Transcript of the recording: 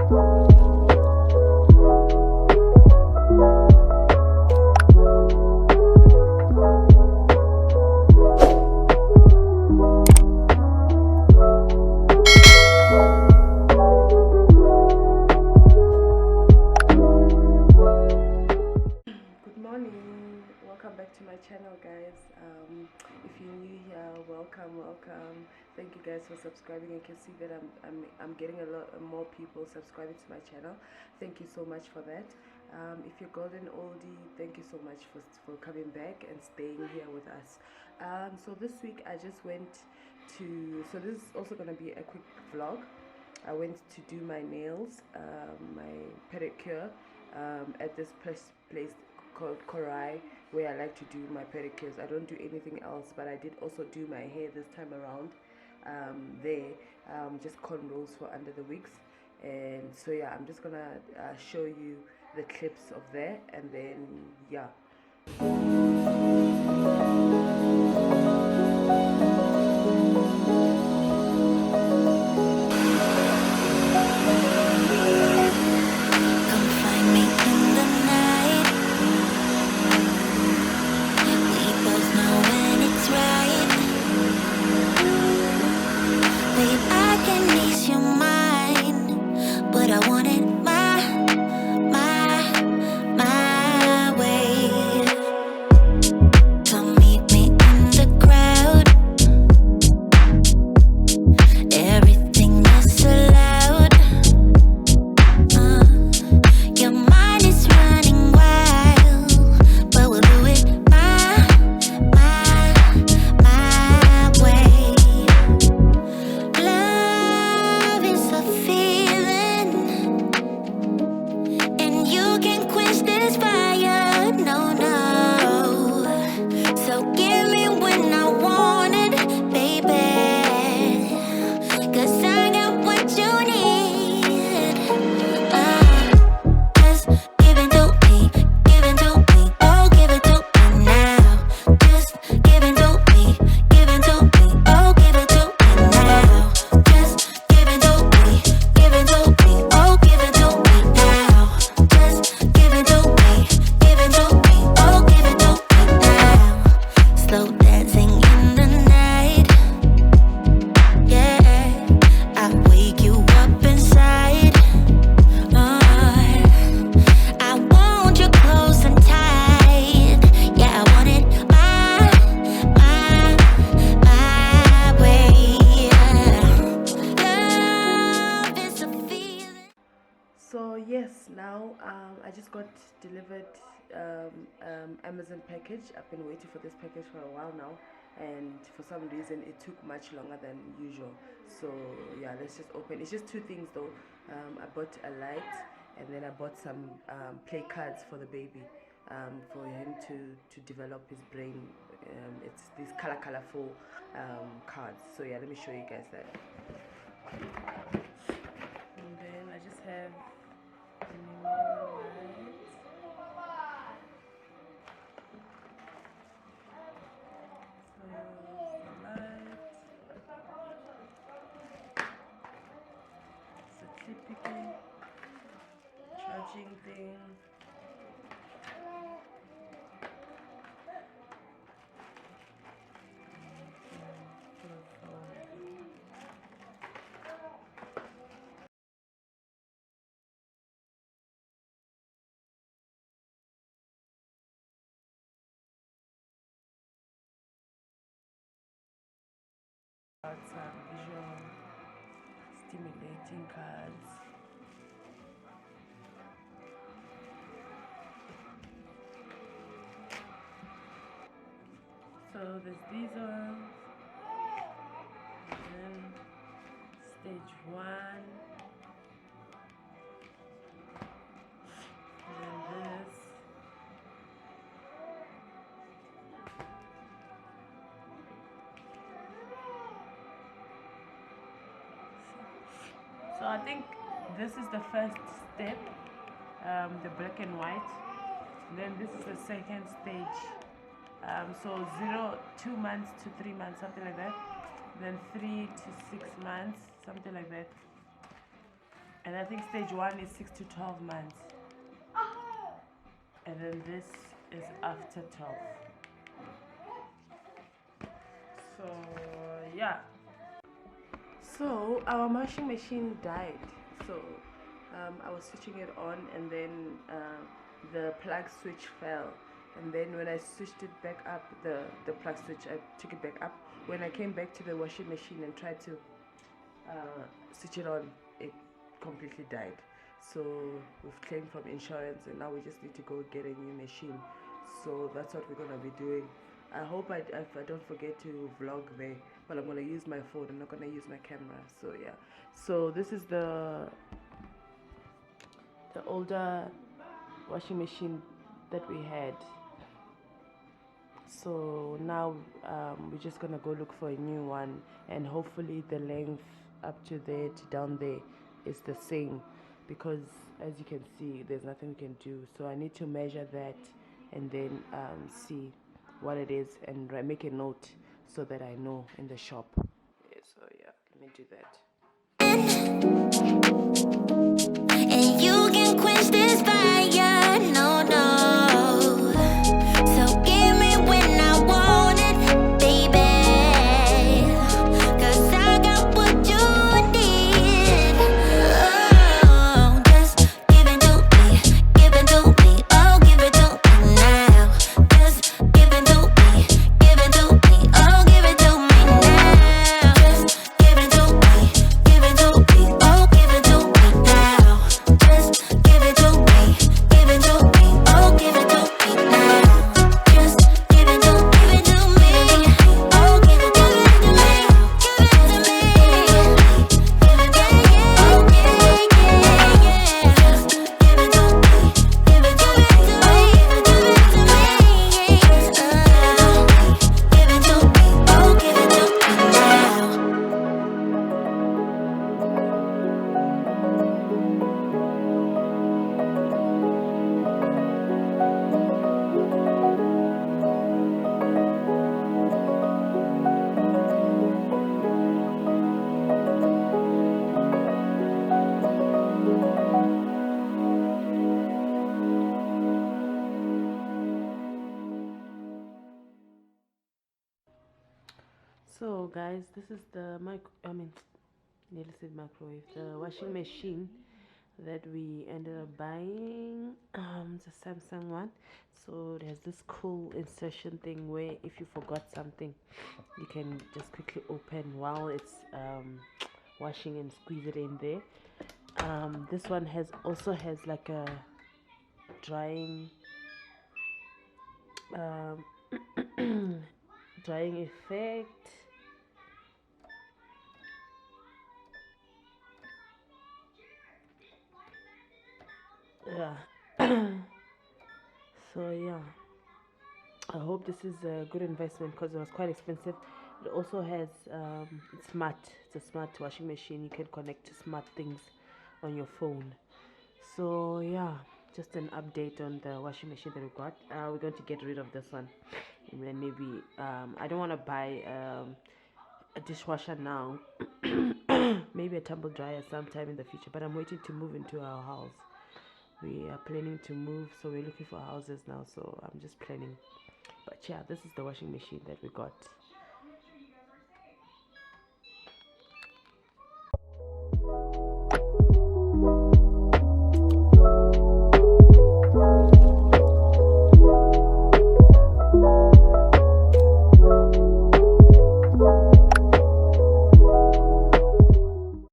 Back to my channel, guys. If you're new here, welcome. Thank you guys for subscribing. You can see that I'm getting a lot more people subscribing to my channel. Thank you so much for that. If you're golden oldie, thank you so much for coming back and staying here with us. So this week I just went to, so this is also gonna be a quick vlog. I went to do my nails, my pedicure, at this place called Korai, where I like to do my pedicures. I don't do anything else, but I did also do my hair this time around there, just cornrows for under the wigs. And so yeah, I'm just gonna show you the clips of there, and then yeah. So yes, now I just got delivered Amazon package. I've been waiting for this package for a while now, and for some reason it took much longer than usual. So yeah, let's just open. It's just two things though. I bought a light, and then I bought some play cards for the baby, for him to develop his brain. It's these colorful cards. So yeah, let me show you guys that. And then I just have typical charging thing. Visual stimulating cards. So there's these ones, and then stage 1, and then this. So I think this is the first step, the black and white. Then this is the second stage. So 2 months to 3 months, something like that. Then 3 to 6 months, something like that. And I think stage 1 is 6 to 12 months. And then this is after 12. So yeah. So our washing machine died. So I was switching it on, and then the plug switch fell. And then when I switched it back up, the plug switch, I took it back up. When I came back to the washing machine and tried to switch it on, it completely died. So we've claimed from insurance, and now we just need to go get a new machine. So that's what we're gonna be doing. I hope if I don't forget to vlog there, but I'm gonna use my phone. I'm not gonna use my camera. So yeah. So this is the older washing machine that we had. So now we're just gonna go look for a new one, and hopefully the length up to there to down there is the same, because as you can see there's nothing we can do. So I need to measure that and then see what it is and make a note so that I know in the shop. Yeah, so yeah, let me do that. And you can quench this fire, no, no. So give me when I want it, baby. 'Cause I got what you need. Oh, just give it to me, give it to me. Oh, give it to me now. Just give it to me, give it to me. Oh, give it to me now. Just give it to me, give it to me. Oh, give it to me now. Just give it to me, give it to me. Oh, give it to me now. Just give it to me, oh, give it to me. Give it to me, give it to me. Oh, yeah, yeah. Just give it to me, give it to me. Oh, give it to me. Give it to me, oh, give it to me now. So guys, this is the nearly said microwave, the washing machine that we ended up buying. It's a Samsung one. So it has this cool insertion thing where if you forgot something, you can just quickly open while it's washing and squeeze it in there. This one also has like a drying drying effect. Yeah. So yeah, I hope this is a good investment because it was quite expensive. It also has it's smart. It's a smart washing machine. You can connect to smart things on your phone. So yeah, just an update on the washing machine that we got. We're going to get rid of this one, and then maybe I don't want to buy a dishwasher now. Maybe a tumble dryer sometime in the future, but I'm waiting to move into our house. We are planning to move, so we're looking for houses now, so I'm just planning. But yeah, this is the washing machine that we got.